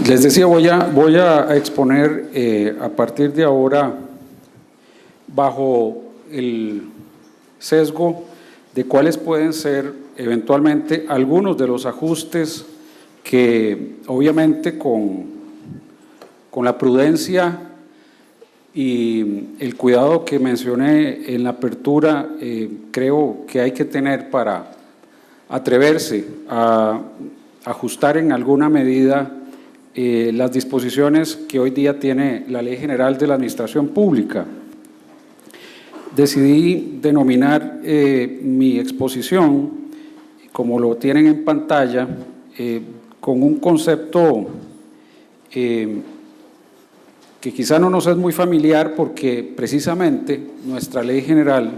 Les decía, voy a exponer a partir de ahora bajo el sesgo de cuáles pueden ser eventualmente algunos de los ajustes que obviamente con la prudencia y el cuidado que mencioné en la apertura, creo que hay que tener para atreverse a ajustar en alguna medida las disposiciones que hoy día tiene la Ley General de la Administración Pública. Decidí denominar mi exposición, como lo tienen en pantalla, con un concepto que quizá no nos es muy familiar porque precisamente nuestra Ley General,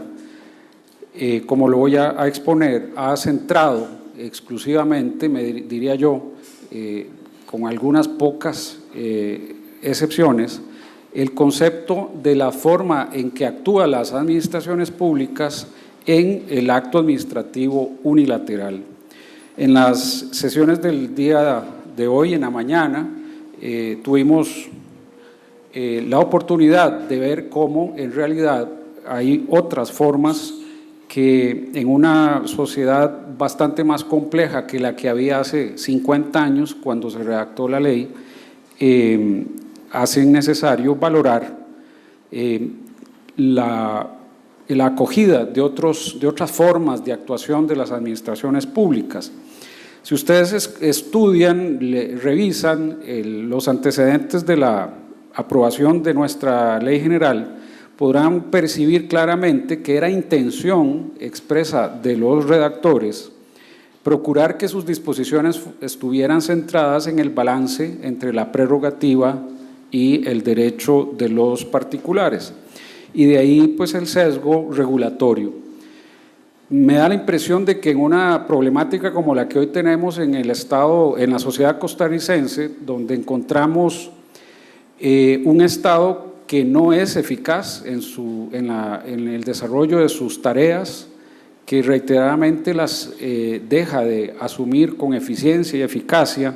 como lo voy a exponer, ha centrado exclusivamente, me diría yo, con algunas pocas excepciones, el concepto de la forma en que actúan las administraciones públicas en el acto administrativo unilateral. En las sesiones del día de hoy, en la mañana, tuvimos la oportunidad de ver cómo en realidad hay otras formas que en una sociedad bastante más compleja que la que había hace 50 años cuando se redactó la ley, hacen necesario valorar la acogida de otras formas de actuación de las administraciones públicas. Si ustedes estudian, revisan los antecedentes de la aprobación de nuestra Ley General, podrán percibir claramente que era intención expresa de los redactores procurar que sus disposiciones estuvieran centradas en el balance entre la prerrogativa y el derecho de los particulares, y de ahí pues el sesgo regulatorio. Me da la impresión de que en una problemática como la que hoy tenemos en el Estado, en la sociedad costarricense, donde encontramos un Estado que no es eficaz en el desarrollo de sus tareas, que reiteradamente las deja de asumir con eficiencia y eficacia,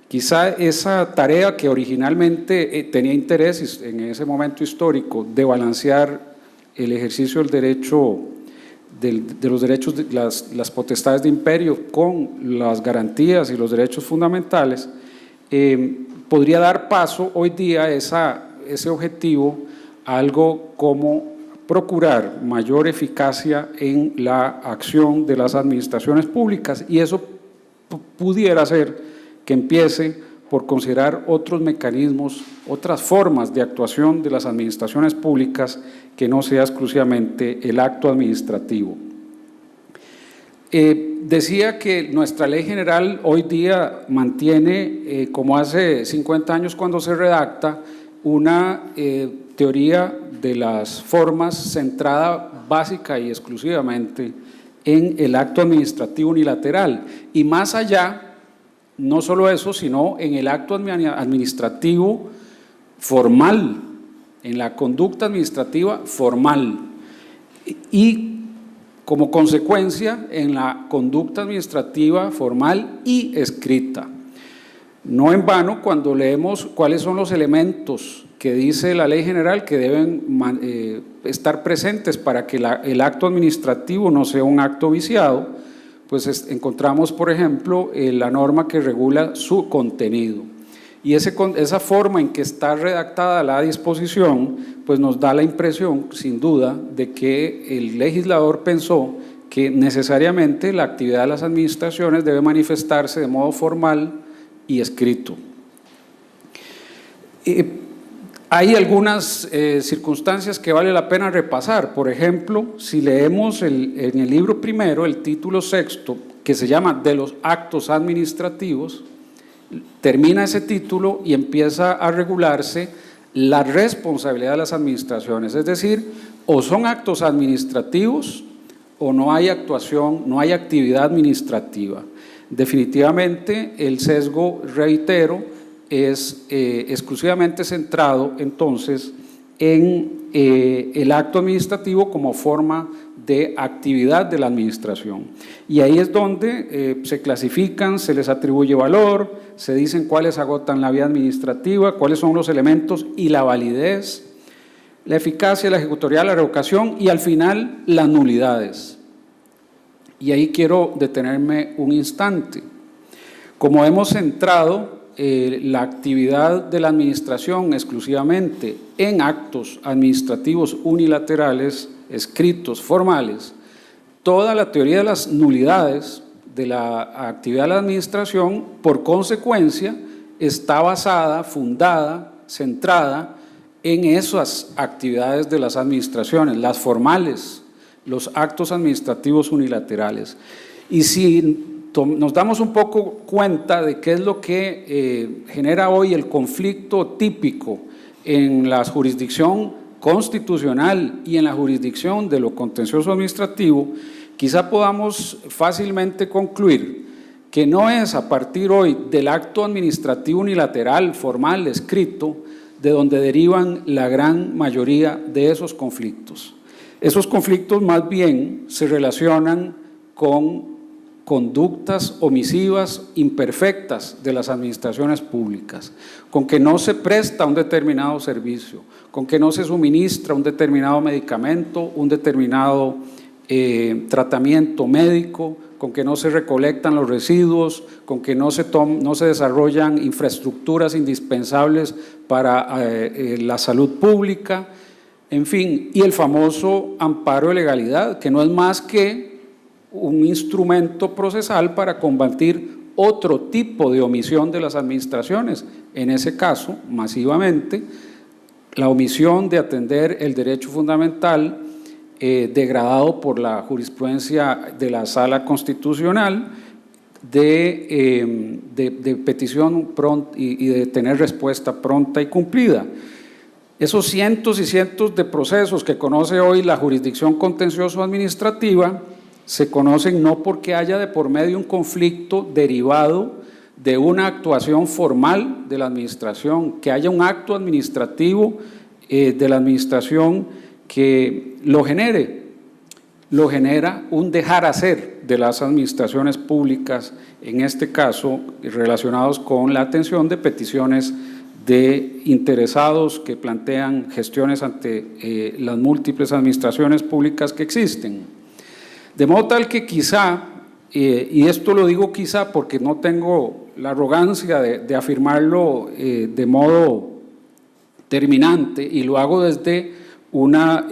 quizá esa tarea que originalmente tenía interés en ese momento histórico de balancear el ejercicio del derecho, de los derechos, las potestades de imperio con las garantías y los derechos fundamentales, podría dar paso hoy día a ese objetivo, algo como procurar mayor eficacia en la acción de las administraciones públicas, y eso pudiera ser que empiece por considerar otros mecanismos, otras formas de actuación de las administraciones públicas que no sea exclusivamente el acto administrativo. Decía que nuestra Ley General hoy día mantiene, como hace 50 años cuando se redacta, una teoría de las formas centrada básica y exclusivamente en el acto administrativo unilateral, y más allá, no solo eso, sino en el acto administrativo formal, en la conducta administrativa formal, y como consecuencia en la conducta administrativa formal y escrita. No en vano, cuando leemos cuáles son los elementos que dice la Ley General que deben estar presentes para que el acto administrativo no sea un acto viciado, pues encontramos, por ejemplo, la norma que regula su contenido. Y esa forma en que está redactada la disposición, pues nos da la impresión, sin duda, de que el legislador pensó que necesariamente la actividad de las administraciones debe manifestarse de modo formal y escrito. Hay algunas circunstancias que vale la pena repasar. Por ejemplo, si leemos en el libro primero, el título sexto, que se llama de los actos administrativos, termina ese título y empieza a regularse la responsabilidad de las administraciones, es decir, o son actos administrativos o no hay actuación, no hay actividad administrativa. Definitivamente el sesgo, reitero, es exclusivamente centrado entonces en el acto administrativo como forma de actividad de la administración. Y ahí es donde se clasifican, se les atribuye valor, se dicen cuáles agotan la vía administrativa, cuáles son los elementos y la validez, la eficacia, la ejecutorial, la revocación y al final las nulidades. Y ahí quiero detenerme un instante. Como hemos centrado la actividad de la administración exclusivamente en actos administrativos unilaterales, escritos, formales, toda la teoría de las nulidades de la actividad de la administración, por consecuencia, está basada, fundada, centrada en esas actividades de las administraciones, las formales, los actos administrativos unilaterales. Y si nos damos un poco cuenta de qué es lo que genera hoy el conflicto típico en la jurisdicción constitucional y en la jurisdicción de lo contencioso administrativo, quizá podamos fácilmente concluir que no es a partir hoy del acto administrativo unilateral, formal, escrito, de donde derivan la gran mayoría de esos conflictos. Esos conflictos más bien se relacionan con conductas omisivas imperfectas de las administraciones públicas, con que no se presta un determinado servicio, con que no se suministra un determinado medicamento, un determinado tratamiento médico, con que no se recolectan los residuos, con que no se desarrollan infraestructuras indispensables para la salud pública, en fin, y el famoso amparo de legalidad, que no es más que un instrumento procesal para combatir otro tipo de omisión de las administraciones, en ese caso, masivamente, la omisión de atender el derecho fundamental degradado por la jurisprudencia de la Sala Constitucional de petición pronta y de tener respuesta pronta y cumplida. Esos cientos y cientos de procesos que conoce hoy la jurisdicción contencioso-administrativa se conocen no porque haya de por medio un conflicto derivado de una actuación formal de la administración, que haya un acto administrativo de la administración que lo genera un dejar hacer de las administraciones públicas, en este caso relacionados con la atención de peticiones de interesados que plantean gestiones ante las múltiples administraciones públicas que existen. De modo tal que quizá, y esto lo digo quizá porque no tengo la arrogancia de afirmarlo de modo terminante, y lo hago desde una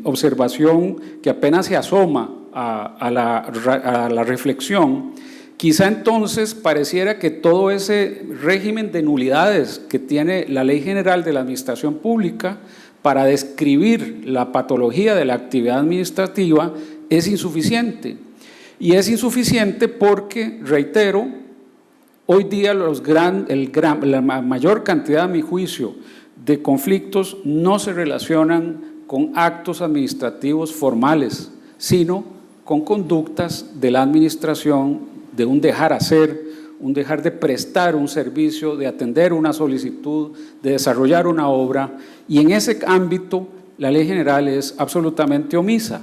observación que apenas se asoma a la reflexión, quizá entonces pareciera que todo ese régimen de nulidades que tiene la Ley General de la Administración Pública para describir la patología de la actividad administrativa es insuficiente. Y es insuficiente porque, reitero, hoy día la mayor cantidad, a mi juicio, de conflictos no se relacionan con actos administrativos formales, sino con conductas de la administración, de un dejar hacer, un dejar de prestar un servicio, de atender una solicitud, de desarrollar una obra, y en ese ámbito la Ley General es absolutamente omisa,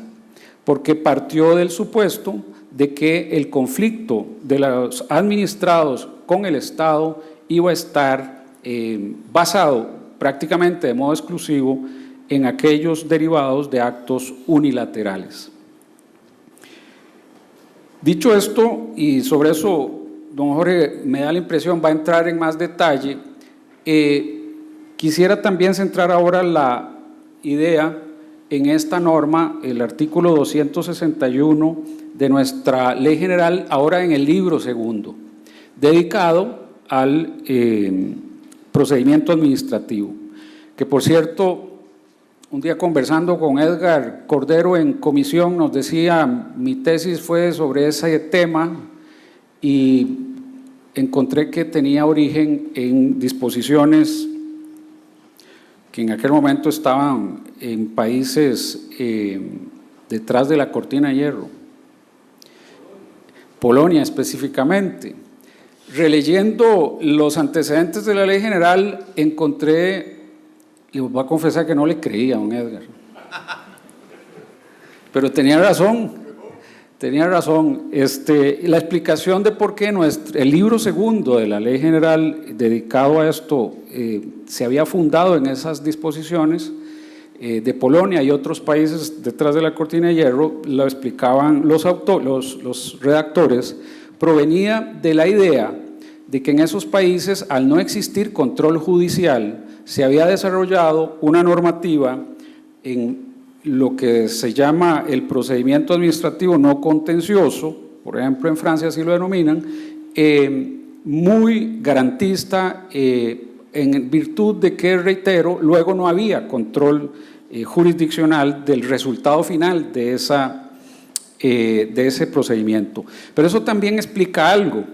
porque partió del supuesto de que el conflicto de los administrados con el Estado iba a estar basado prácticamente de modo exclusivo en aquellos derivados de actos unilaterales. Dicho esto, y sobre eso don Jorge me da la impresión va a entrar en más detalle, quisiera también centrar ahora la idea en esta norma, el artículo 261 de nuestra Ley General, ahora en el libro segundo, dedicado al procedimiento administrativo, que por cierto, un día conversando con Edgar Cordero en comisión nos decía, mi tesis fue sobre ese tema y encontré que tenía origen en disposiciones que en aquel momento estaban en países detrás de la cortina de hierro, Polonia específicamente. Releyendo los antecedentes de la Ley General encontré Le voy a confesar que no le creía a don Edgar. Pero tenía razón. La explicación de por qué el libro segundo de la Ley General dedicado a esto se había fundado en esas disposiciones de Polonia y otros países detrás de la cortina de hierro, lo explicaban los redactores, provenía de la idea de que en esos países, al no existir control judicial, se había desarrollado una normativa en lo que se llama el procedimiento administrativo no contencioso, por ejemplo en Francia así lo denominan, muy garantista en virtud de que, reitero, luego no había control jurisdiccional del resultado final de ese procedimiento. Pero eso también explica algo,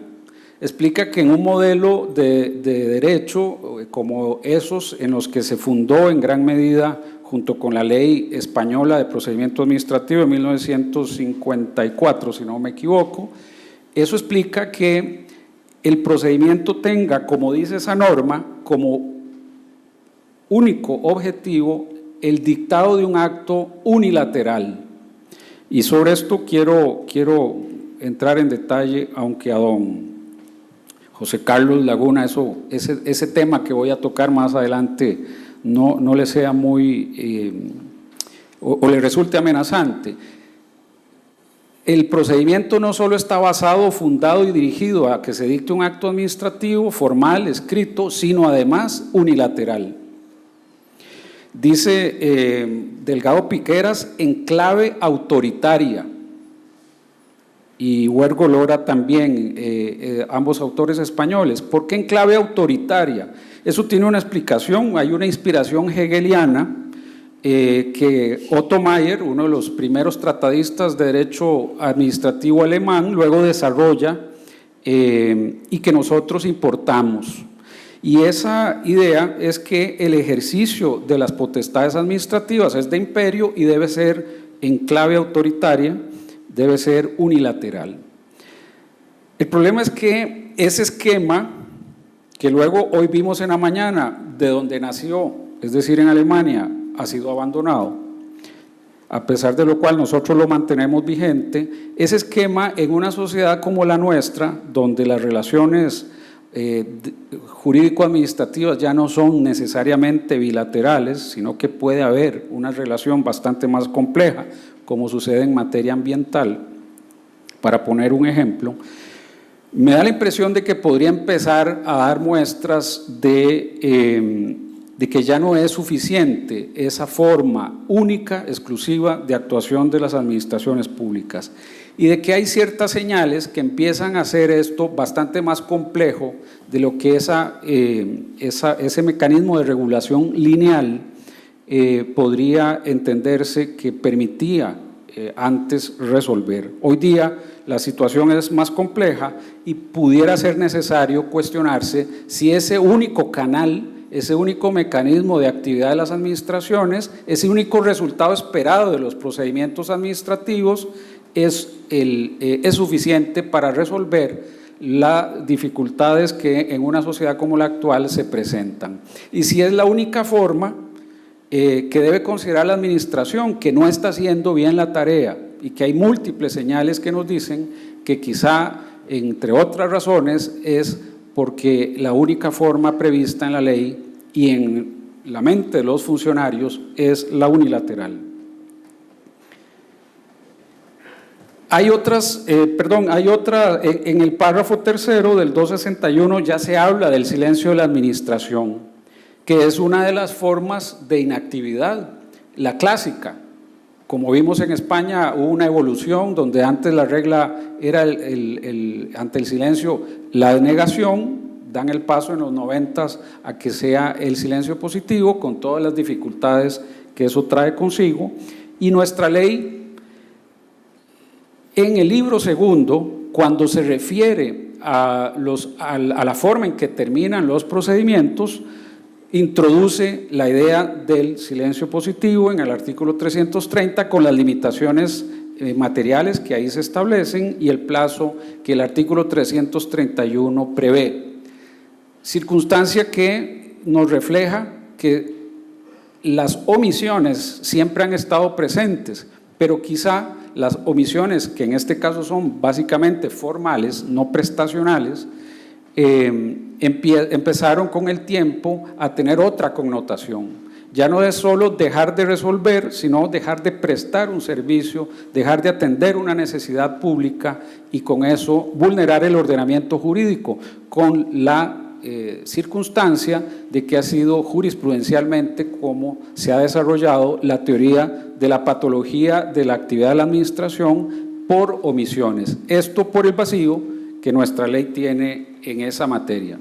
explica que en un modelo de derecho como esos en los que se fundó en gran medida junto con la Ley Española de Procedimiento Administrativo de 1954, si no me equivoco, eso explica que el procedimiento tenga, como dice esa norma, como único objetivo el dictado de un acto unilateral. Y sobre esto quiero entrar en detalle, aunque a don José Carlos Laguna ese tema que voy a tocar más adelante no le sea muy o le resulte amenazante. El procedimiento no solo está basado, fundado y dirigido a que se dicte un acto administrativo formal, escrito, sino además unilateral. Dice Delgado Piqueras, en clave autoritaria, y Huergo Lora también, ambos autores españoles. ¿Por qué en clave autoritaria? Eso tiene una explicación, hay una inspiración hegeliana que Otto Mayer, uno de los primeros tratadistas de derecho administrativo alemán, luego desarrolla y que nosotros importamos. Y esa idea es que el ejercicio de las potestades administrativas es de imperio y debe ser en clave autoritaria, debe ser unilateral. El problema es que ese esquema que luego hoy vimos en la mañana, de donde nació, es decir, en Alemania, ha sido abandonado, a pesar de lo cual nosotros lo mantenemos vigente. Ese esquema en una sociedad como la nuestra, donde las relaciones jurídico-administrativas ya no son necesariamente bilaterales, sino que puede haber una relación bastante más compleja, como sucede en materia ambiental, para poner un ejemplo, me da la impresión de que podría empezar a dar muestras de que ya no es suficiente esa forma única, exclusiva de actuación de las administraciones públicas y de que hay ciertas señales que empiezan a hacer esto bastante más complejo de lo que ese mecanismo de regulación lineal podría entenderse que permitía antes resolver. Hoy día la situación es más compleja y pudiera ser necesario cuestionarse si ese único canal, ese único mecanismo de actividad de las administraciones, ese único resultado esperado de los procedimientos administrativos es suficiente para resolver las dificultades que en una sociedad como la actual se presentan. Y si es la única forma que debe considerar la administración, que no está haciendo bien la tarea y que hay múltiples señales que nos dicen que quizá, entre otras razones, es porque la única forma prevista en la ley y en la mente de los funcionarios es la unilateral. Hay otra, en el párrafo tercero del 261 ya se habla del silencio de la administración, que es una de las formas de inactividad, la clásica. Como vimos en España, hubo una evolución donde antes la regla era ante el silencio la denegación, dan el paso en los 90s a que sea el silencio positivo, con todas las dificultades que eso trae consigo, y nuestra ley, en el libro segundo, cuando se refiere a la forma en que terminan los procedimientos, introduce la idea del silencio positivo en el artículo 330 con las limitaciones materiales que ahí se establecen y el plazo que el artículo 331 prevé. Circunstancia que nos refleja que las omisiones siempre han estado presentes, pero quizá las omisiones, que en este caso son básicamente formales, no prestacionales, empezaron con el tiempo a tener otra connotación. Ya no es solo dejar de resolver, sino dejar de prestar un servicio, dejar de atender una necesidad pública y con eso vulnerar el ordenamiento jurídico, con la circunstancia de que ha sido jurisprudencialmente como se ha desarrollado la teoría de la patología de la actividad de la administración por omisiones. Esto por el vacío que nuestra ley tiene en esa materia.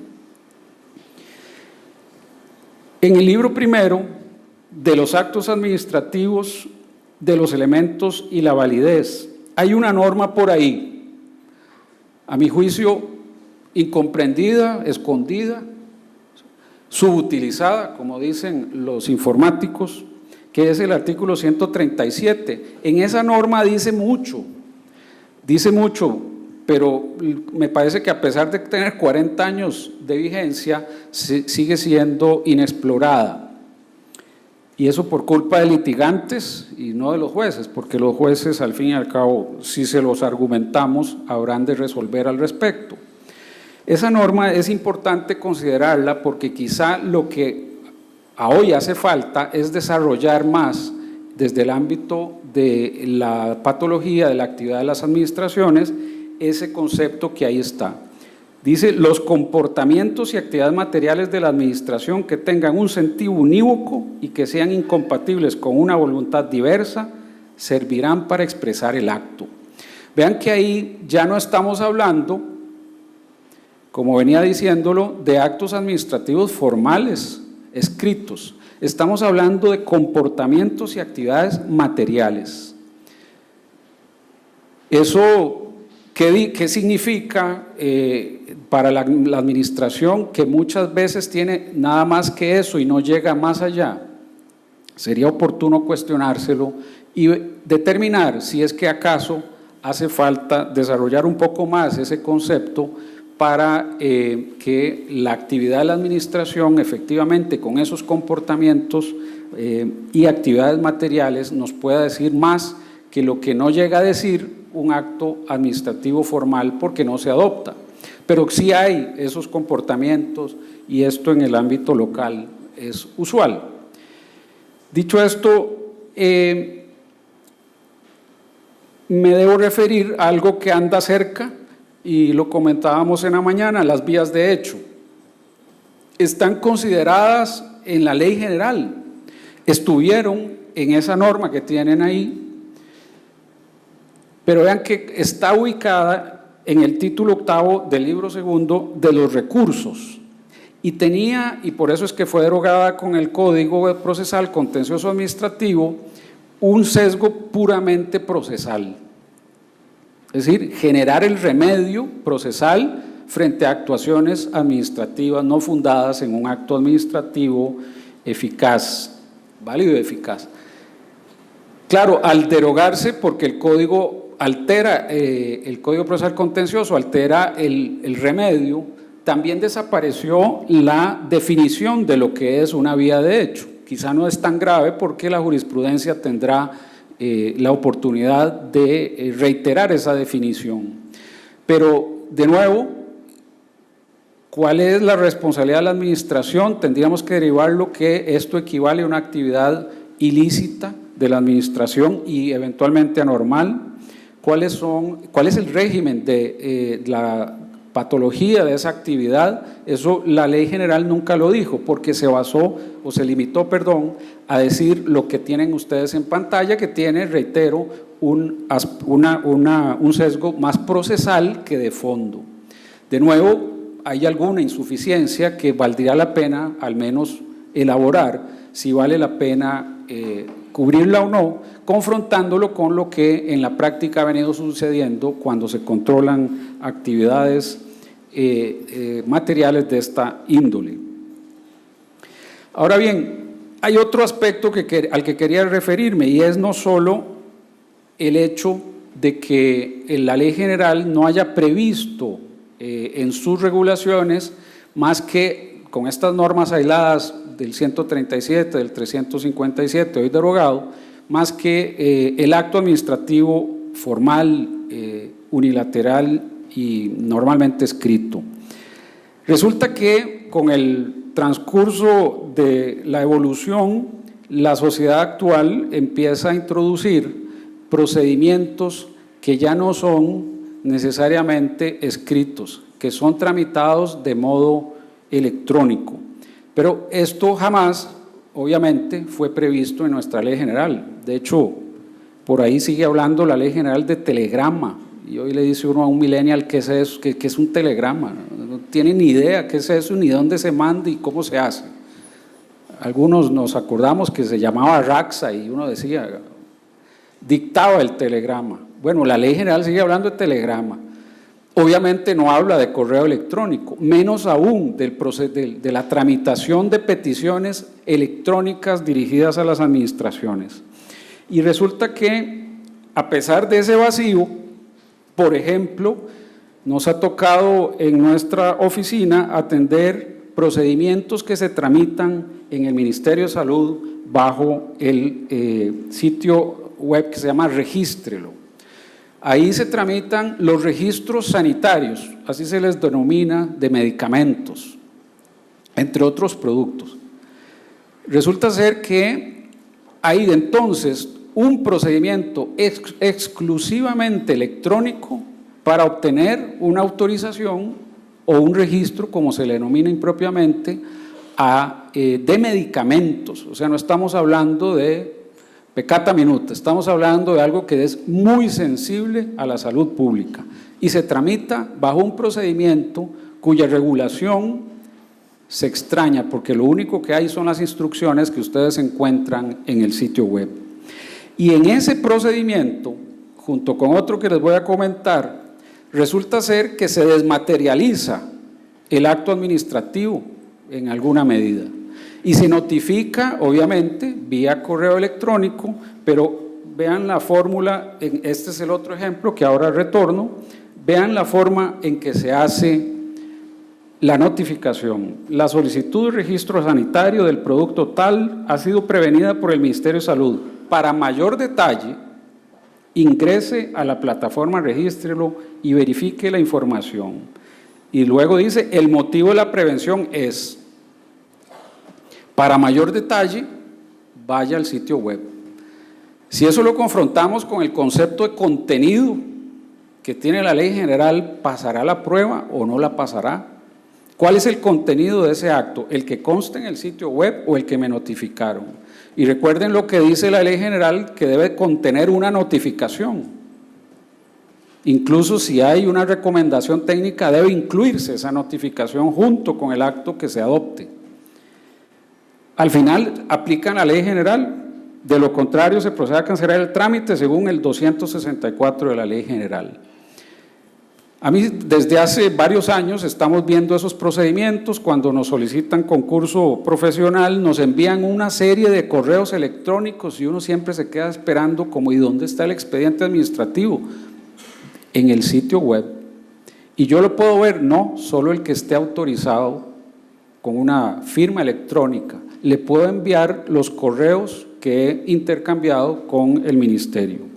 En el libro primero de los actos administrativos, de los elementos y la validez, hay una norma por ahí, a mi juicio, incomprendida, escondida, subutilizada, como dicen los informáticos, que es el artículo 137. En esa norma dice mucho, pero me parece que a pesar de tener 40 años de vigencia, sigue siendo inexplorada. Y eso por culpa de litigantes y no de los jueces, porque los jueces, al fin y al cabo, si se los argumentamos, habrán de resolver al respecto. Esa norma es importante considerarla porque quizá lo que a hoy hace falta es desarrollar más desde el ámbito de la patología de la actividad de las administraciones ese concepto que ahí está. Dice, los comportamientos y actividades materiales de la administración que tengan un sentido unívoco y que sean incompatibles con una voluntad diversa, servirán para expresar el acto. Vean que ahí ya no estamos hablando, como venía diciéndolo, de actos administrativos formales, escritos. Estamos hablando de comportamientos y actividades materiales. Eso, ¿qué significa para la administración? Que muchas veces tiene nada más que eso y no llega más allá. Sería oportuno cuestionárselo y determinar si es que acaso hace falta desarrollar un poco más ese concepto para que la actividad de la administración efectivamente con esos comportamientos y actividades materiales nos pueda decir más que lo que no llega a decir un acto administrativo formal porque no se adopta. Pero sí hay esos comportamientos y esto en el ámbito local es usual. Dicho esto, me debo referir a algo que anda cerca y lo comentábamos en la mañana, las vías de hecho. Están consideradas en la ley general, estuvieron en esa norma que tienen ahí, pero vean que está ubicada en el título octavo del libro segundo de los recursos y tenía, y por eso es que fue derogada con el Código Procesal Contencioso Administrativo, un sesgo puramente procesal. Es decir, generar el remedio procesal frente a actuaciones administrativas no fundadas en un acto administrativo eficaz, válido y eficaz. Claro, al derogarse, porque el código altera, el Código Procesal Contencioso altera el remedio, también desapareció la definición de lo que es una vía de hecho. Quizá no es tan grave porque la jurisprudencia tendrá la oportunidad de reiterar esa definición. Pero, de nuevo, ¿cuál es la responsabilidad de la administración? Tendríamos que derivarlo que esto equivale a una actividad ilícita de la administración y eventualmente anormal. ¿Cuál es el régimen de la patología de esa actividad? Eso la ley general nunca lo dijo porque se basó o se limitó, a decir lo que tienen ustedes en pantalla, que tiene, reitero, un sesgo más procesal que de fondo. De nuevo, hay alguna insuficiencia que valdría la pena al menos elaborar, si vale la pena cubrirla o no, confrontándolo con lo que en la práctica ha venido sucediendo cuando se controlan actividades materiales de esta índole. Ahora bien, hay otro aspecto al que quería referirme y es no solo el hecho de que la ley general no haya previsto en sus regulaciones más que con estas normas aisladas del 137, del 357, hoy derogado, más que el acto administrativo formal, unilateral y normalmente escrito. Resulta que con el transcurso de la evolución, la sociedad actual empieza a introducir procedimientos que ya no son necesariamente escritos, que son tramitados de modo electrónico. Pero esto jamás, obviamente, fue previsto en nuestra ley general. De hecho, por ahí sigue hablando la ley general de telegrama, y hoy le dice uno a un millennial qué es eso, qué es un telegrama. No tiene ni idea qué es eso, ni dónde se manda y cómo se hace. Algunos nos acordamos que se llamaba Raxa y uno decía, dictaba el telegrama. Bueno, la ley general sigue hablando de telegrama. Obviamente no habla de correo electrónico, menos aún de la tramitación de peticiones electrónicas dirigidas a las administraciones. Y resulta que, a pesar de ese vacío, por ejemplo, nos ha tocado en nuestra oficina atender procedimientos que se tramitan en el Ministerio de Salud bajo el sitio web que se llama Regístrelo. Ahí se tramitan los registros sanitarios, así se les denomina, de medicamentos, entre otros productos. Resulta ser que hay entonces un procedimiento exclusivamente electrónico para obtener una autorización o un registro, como se le denomina impropiamente, de medicamentos. O sea, no estamos hablando de peccata minuta, estamos hablando de algo que es muy sensible a la salud pública y se tramita bajo un procedimiento cuya regulación se extraña, porque lo único que hay son las instrucciones que ustedes encuentran en el sitio web. Y en ese procedimiento, junto con otro que les voy a comentar, resulta ser que se desmaterializa el acto administrativo en alguna medida y se notifica, obviamente, vía correo electrónico, pero vean la fórmula, este es el otro ejemplo que ahora retorno, vean la forma en que se hace la notificación. La solicitud de registro sanitario del producto tal ha sido prevenida por el Ministerio de Salud. Para mayor detalle, ingrese a la plataforma Regístrelo y verifique la información. Y luego dice, el motivo de la prevención es, para mayor detalle, vaya al sitio web. Si eso lo confrontamos con el concepto de contenido que tiene la ley general, ¿pasará la prueba o no la pasará? ¿Cuál es el contenido de ese acto? ¿El que consta en el sitio web o el que me notificaron? Y recuerden lo que dice la ley general, que debe contener una notificación. Incluso si hay una recomendación técnica, debe incluirse esa notificación junto con el acto que se adopte. Al final, aplican la ley general, de lo contrario se procede a cancelar el trámite según el 264 de la ley general. A mí, desde hace varios años, estamos viendo esos procedimientos. Cuando nos solicitan concurso profesional, nos envían una serie de correos electrónicos y uno siempre se queda esperando como, ¿y dónde está el expediente administrativo? En el sitio web. Y yo lo puedo ver, no, solo el que esté autorizado con una firma electrónica. Le puedo enviar los correos que he intercambiado con el ministerio.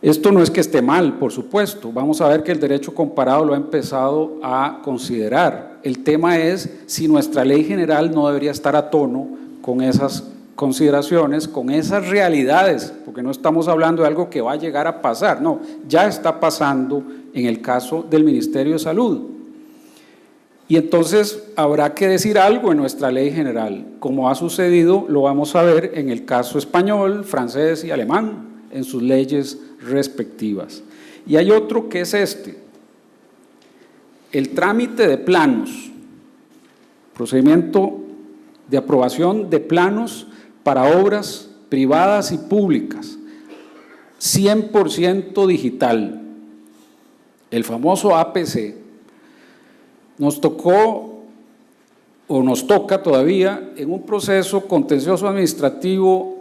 Esto no es que esté mal, por supuesto. Vamos a ver que el derecho comparado lo ha empezado a considerar. El tema es si nuestra ley general no debería estar a tono con esas consideraciones, con esas realidades, porque no estamos hablando de algo que va a llegar a pasar, no, ya está pasando en el caso del Ministerio de Salud. Y entonces habrá que decir algo en nuestra ley general. Como ha sucedido, lo vamos a ver en el caso español, francés y alemán, en sus leyes respectivas. Y hay otro que es el trámite de planos, procedimiento de aprobación de planos para obras privadas y públicas, 100% digital, el famoso APC. Nos tocó o nos toca todavía en un proceso contencioso administrativo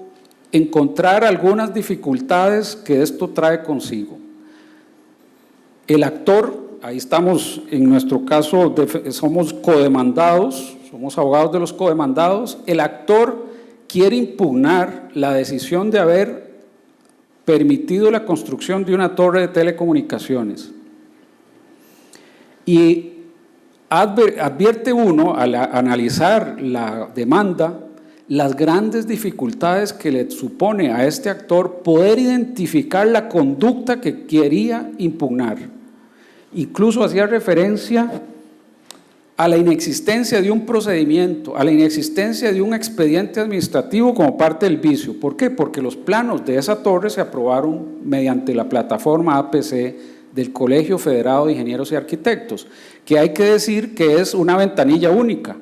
encontrar algunas dificultades que esto trae consigo. El actor, ahí estamos, en nuestro caso somos codemandados, somos abogados de los codemandados, el actor quiere impugnar la decisión de haber permitido la construcción de una torre de telecomunicaciones. Y advierte uno al analizar la demanda las grandes dificultades que le supone a este actor poder identificar la conducta que quería impugnar. Incluso hacía referencia a la inexistencia de un procedimiento, a la inexistencia de un expediente administrativo como parte del vicio. ¿Por qué? Porque los planos de esa torre se aprobaron mediante la plataforma APC del Colegio Federado de Ingenieros y Arquitectos, que hay que decir que es una ventanilla única,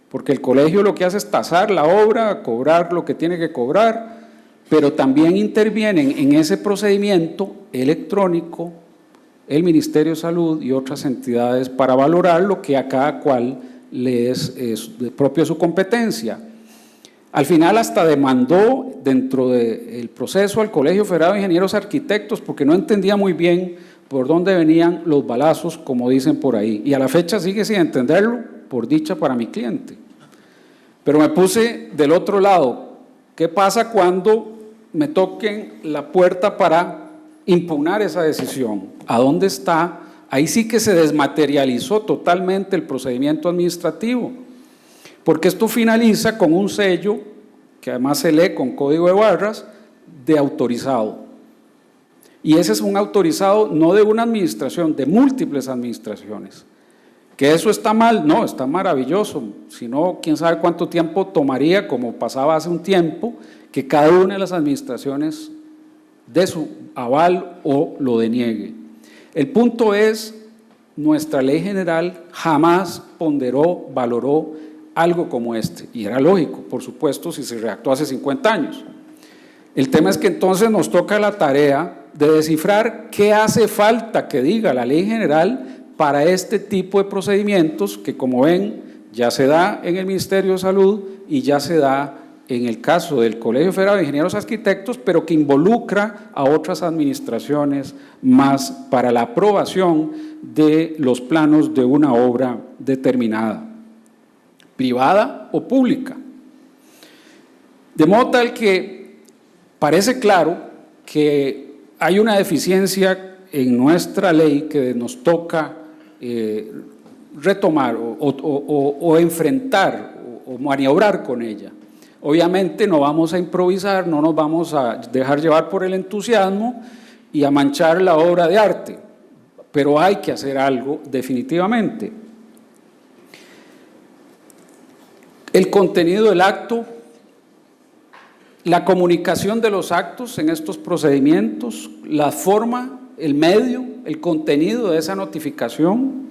porque el colegio lo que hace es tasar la obra, cobrar lo que tiene que cobrar, pero también intervienen en ese procedimiento electrónico el Ministerio de Salud y otras entidades para valorar lo que a cada cual le es propio de su competencia. Al final hasta demandó dentro del proceso al Colegio Federado de Ingenieros Arquitectos porque no entendía muy bien por dónde venían los balazos, como dicen por ahí, y a la fecha sigue sin entenderlo, por dicha para mi cliente. Pero me puse del otro lado, ¿qué pasa cuando me toquen la puerta para impugnar esa decisión? ¿A dónde está? Ahí sí que se desmaterializó totalmente el procedimiento administrativo, porque esto finaliza con un sello, que además se lee con código de barras, de autorizado. Y ese es un autorizado no de una administración, de múltiples administraciones. ¿Que eso está mal? No, está maravilloso. Si no, quién sabe cuánto tiempo tomaría, como pasaba hace un tiempo, que cada una de las administraciones dé su aval o lo deniegue. El punto es, nuestra ley general jamás ponderó, valoró algo como este, y era lógico, por supuesto, si se redactó hace 50 años. El tema es que entonces nos toca la tarea de descifrar qué hace falta que diga la ley general para este tipo de procedimientos que, como ven, ya se da en el Ministerio de Salud y ya se da en el caso del Colegio Federal de Ingenieros Arquitectos, pero que involucra a otras administraciones más para la aprobación de los planos de una obra determinada, privada o pública. De modo tal que parece claro que hay una deficiencia en nuestra ley que nos toca retomar o enfrentar o maniobrar con ella. Obviamente no vamos a improvisar, no nos vamos a dejar llevar por el entusiasmo y a manchar la obra de arte, pero hay que hacer algo definitivamente. El contenido del acto, la comunicación de los actos en estos procedimientos, la forma, el medio, el contenido de esa notificación,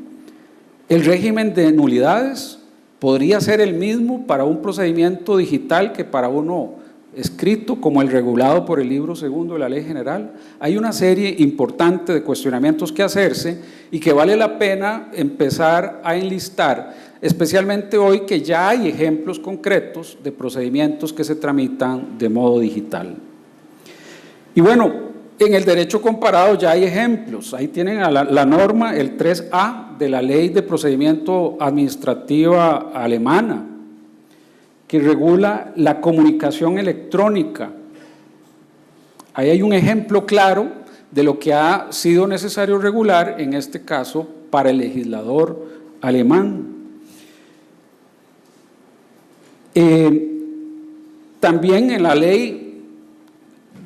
el régimen de nulidades, podría ser el mismo para un procedimiento digital que para uno escrito, como el regulado por el libro segundo de la Ley General. Hay una serie importante de cuestionamientos que hacerse y que vale la pena empezar a enlistar, especialmente hoy que ya hay ejemplos concretos de procedimientos que se tramitan de modo digital. Y bueno, en el derecho comparado ya hay ejemplos. Ahí tienen la norma, el 3A de la Ley de Procedimiento Administrativa alemana, que regula la comunicación electrónica. Ahí hay un ejemplo claro de lo que ha sido necesario regular, en este caso, para el legislador alemán. También en la ley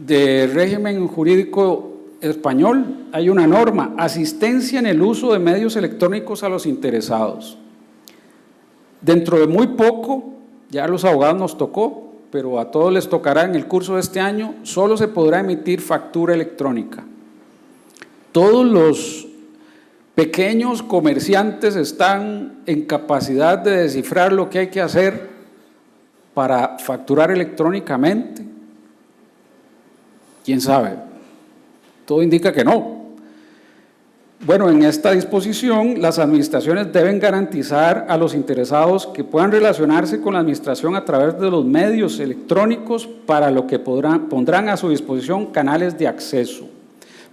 de régimen jurídico español hay una norma, asistencia en el uso de medios electrónicos a los interesados. Dentro de muy poco, ya a los abogados nos tocó, pero a todos les tocará en el curso de este año, solo se podrá emitir factura electrónica. Todos los pequeños comerciantes están en capacidad de descifrar lo que hay que hacer para facturar electrónicamente. ¿Quién sabe? Todo indica que no. Bueno, en esta disposición, las administraciones deben garantizar a los interesados que puedan relacionarse con la administración a través de los medios electrónicos, para lo que pondrán a su disposición canales de acceso.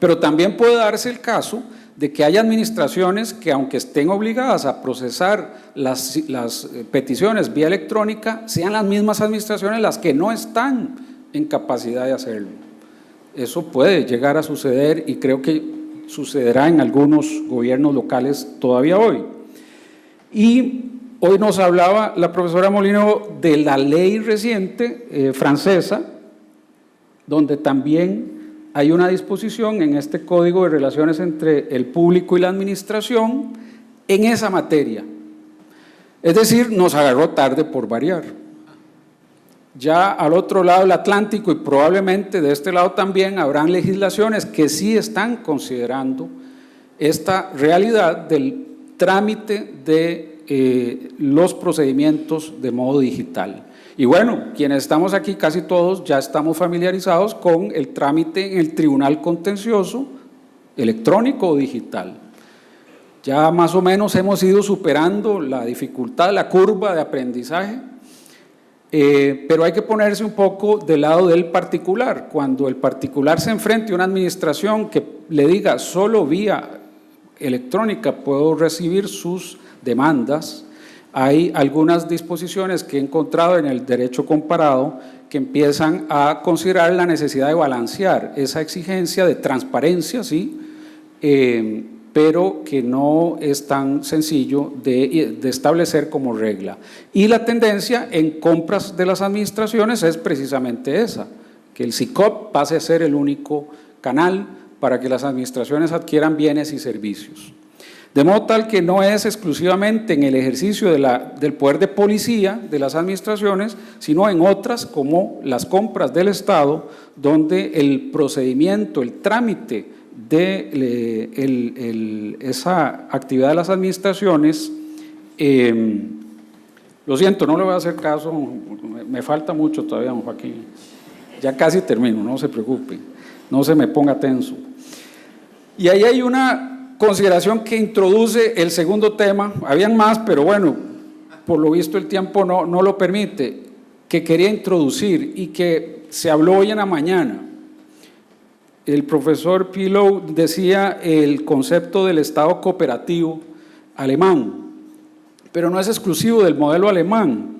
Pero también puede darse el caso de que hay administraciones que, aunque estén obligadas a procesar las peticiones vía electrónica, sean las mismas administraciones las que no están en capacidad de hacerlo. Eso puede llegar a suceder y creo que sucederá en algunos gobiernos locales todavía hoy. Y hoy nos hablaba la profesora Molino de la ley reciente francesa, donde también hay una disposición en este Código de Relaciones entre el público y la administración en esa materia. Es decir, nos agarró tarde por variar. Ya al otro lado del Atlántico y probablemente de este lado también habrán legislaciones que sí están considerando esta realidad del trámite de los procedimientos de modo digital. Y bueno, quienes estamos aquí, casi todos, ya estamos familiarizados con el trámite en el Tribunal Contencioso, electrónico o digital. Ya más o menos hemos ido superando la dificultad, la curva de aprendizaje, pero hay que ponerse un poco del lado del particular. Cuando el particular se enfrente a una administración que le diga solo vía electrónica puedo recibir sus demandas, hay algunas disposiciones que he encontrado en el derecho comparado que empiezan a considerar la necesidad de balancear esa exigencia de transparencia, sí, pero que no es tan sencillo de establecer como regla. Y la tendencia en compras de las administraciones es precisamente esa, que el SICOP pase a ser el único canal para que las administraciones adquieran bienes y servicios. De modo tal que no es exclusivamente en el ejercicio del poder de policía de las administraciones, sino en otras como las compras del Estado, donde el procedimiento, el trámite de esa actividad de las administraciones, lo siento, no le voy a hacer caso, me falta mucho todavía, don Joaquín, ya casi termino, no se preocupe, no se me ponga tenso. Y ahí hay una consideración que introduce el segundo tema, habían más, pero bueno, por lo visto el tiempo no lo permite, que quería introducir y que se habló hoy en la mañana. El profesor Pillow decía el concepto del Estado cooperativo alemán, pero no es exclusivo del modelo alemán.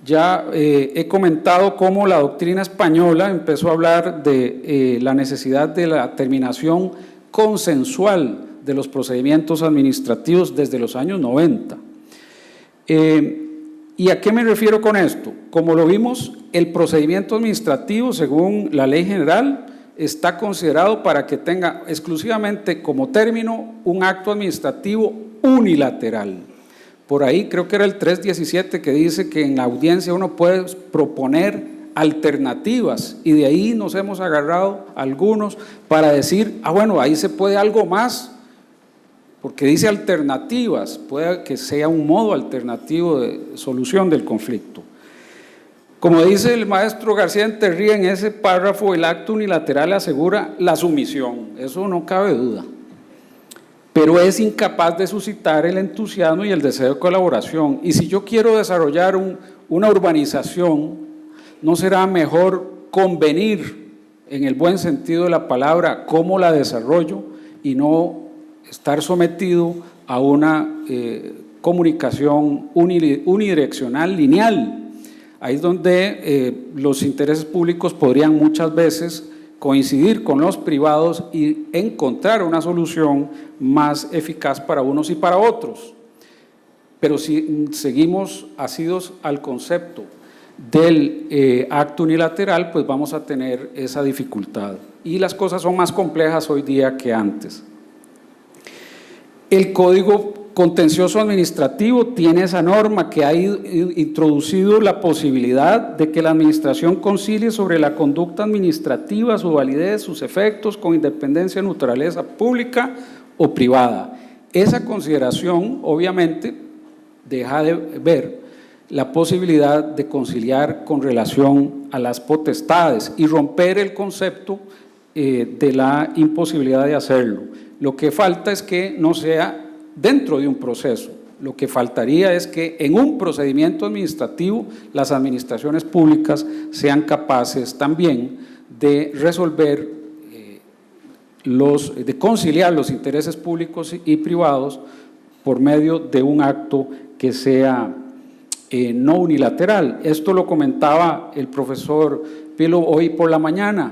Ya he comentado cómo la doctrina española empezó a hablar de la necesidad de la terminación consensual de los procedimientos administrativos desde los años 90. ¿Y a qué me refiero con esto? Como lo vimos, el procedimiento administrativo, según la ley general, está considerado para que tenga exclusivamente como término un acto administrativo unilateral. Por ahí creo que era el 317 que dice que en la audiencia uno puede proponer alternativas y de ahí nos hemos agarrado algunos para decir, bueno, ahí se puede algo más, porque dice alternativas, puede que sea un modo alternativo de solución del conflicto. Como dice el maestro García Enterría en ese párrafo, el acto unilateral asegura la sumisión, eso no cabe duda, pero es incapaz de suscitar el entusiasmo y el deseo de colaboración. Y si yo quiero desarrollar una urbanización, ¿no será mejor convenir, en el buen sentido de la palabra, cómo la desarrollo y no estar sometido a una comunicación unidireccional, lineal? Ahí es donde los intereses públicos podrían muchas veces coincidir con los privados y encontrar una solución más eficaz para unos y para otros. Pero si seguimos asidos al concepto del acto unilateral, pues vamos a tener esa dificultad. Y las cosas son más complejas hoy día que antes. El Código Contencioso Administrativo tiene esa norma que ha introducido la posibilidad de que la administración concilie sobre la conducta administrativa, su validez, sus efectos, con independencia de naturaleza pública o privada. Esa consideración, obviamente, deja de ver la posibilidad de conciliar con relación a las potestades y romper el concepto de la imposibilidad de hacerlo. Lo que falta es que no sea dentro de un proceso. Lo que faltaría es que en un procedimiento administrativo las administraciones públicas sean capaces también de resolver de conciliar los intereses públicos y privados por medio de un acto que sea no unilateral. Esto lo comentaba el profesor Pilo hoy por la mañana.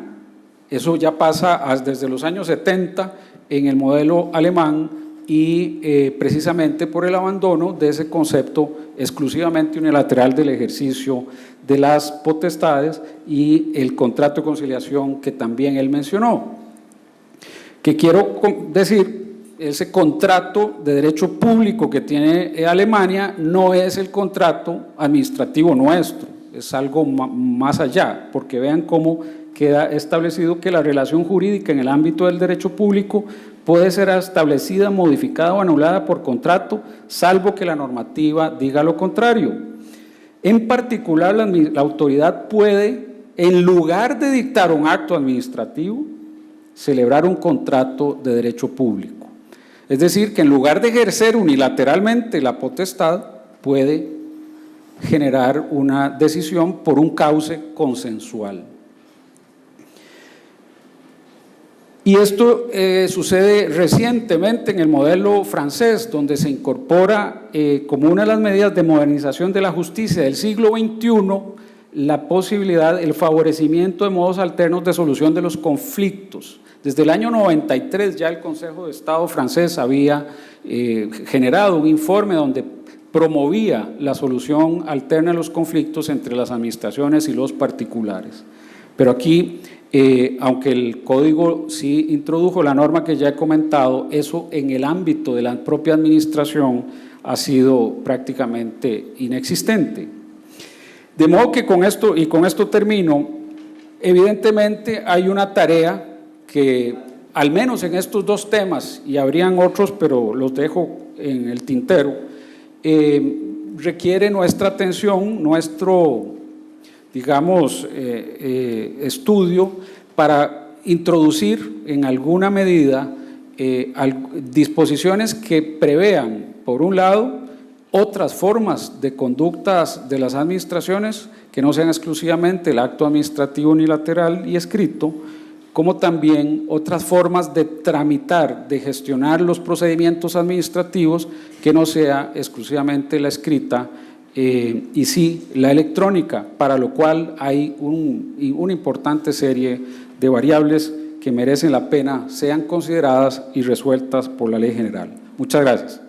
Eso ya pasa desde los años 70 en el modelo alemán y precisamente por el abandono de ese concepto exclusivamente unilateral del ejercicio de las potestades y el contrato de conciliación que también él mencionó. Que quiero decir, ese contrato de derecho público que tiene Alemania no es el contrato administrativo nuestro, es algo más allá, porque vean cómo queda establecido que la relación jurídica en el ámbito del derecho público puede ser establecida, modificada o anulada por contrato, salvo que la normativa diga lo contrario. En particular, la autoridad puede, en lugar de dictar un acto administrativo, celebrar un contrato de derecho público. Es decir, que en lugar de ejercer unilateralmente la potestad, puede generar una decisión por un cauce consensual. Y esto sucede recientemente en el modelo francés, donde se incorpora como una de las medidas de modernización de la justicia del siglo XXI la posibilidad, el favorecimiento de modos alternos de solución de los conflictos. Desde el año 93 ya el Consejo de Estado francés había generado un informe donde promovía la solución alterna a los conflictos entre las administraciones y los particulares. Pero aquí, aunque el código sí introdujo la norma que ya he comentado, eso en el ámbito de la propia administración ha sido prácticamente inexistente. De modo que con esto termino, evidentemente hay una tarea que, al menos en estos dos temas, y habrían otros, pero los dejo en el tintero, requiere nuestra atención, nuestro, digamos, estudio para introducir en alguna medida disposiciones que prevean, por un lado, otras formas de conductas de las administraciones que no sean exclusivamente el acto administrativo unilateral y escrito, como también otras formas de tramitar, de gestionar los procedimientos administrativos que no sea exclusivamente la escrita y sí la electrónica, para lo cual hay una importante serie de variables que merecen la pena sean consideradas y resueltas por la Ley General. Muchas gracias.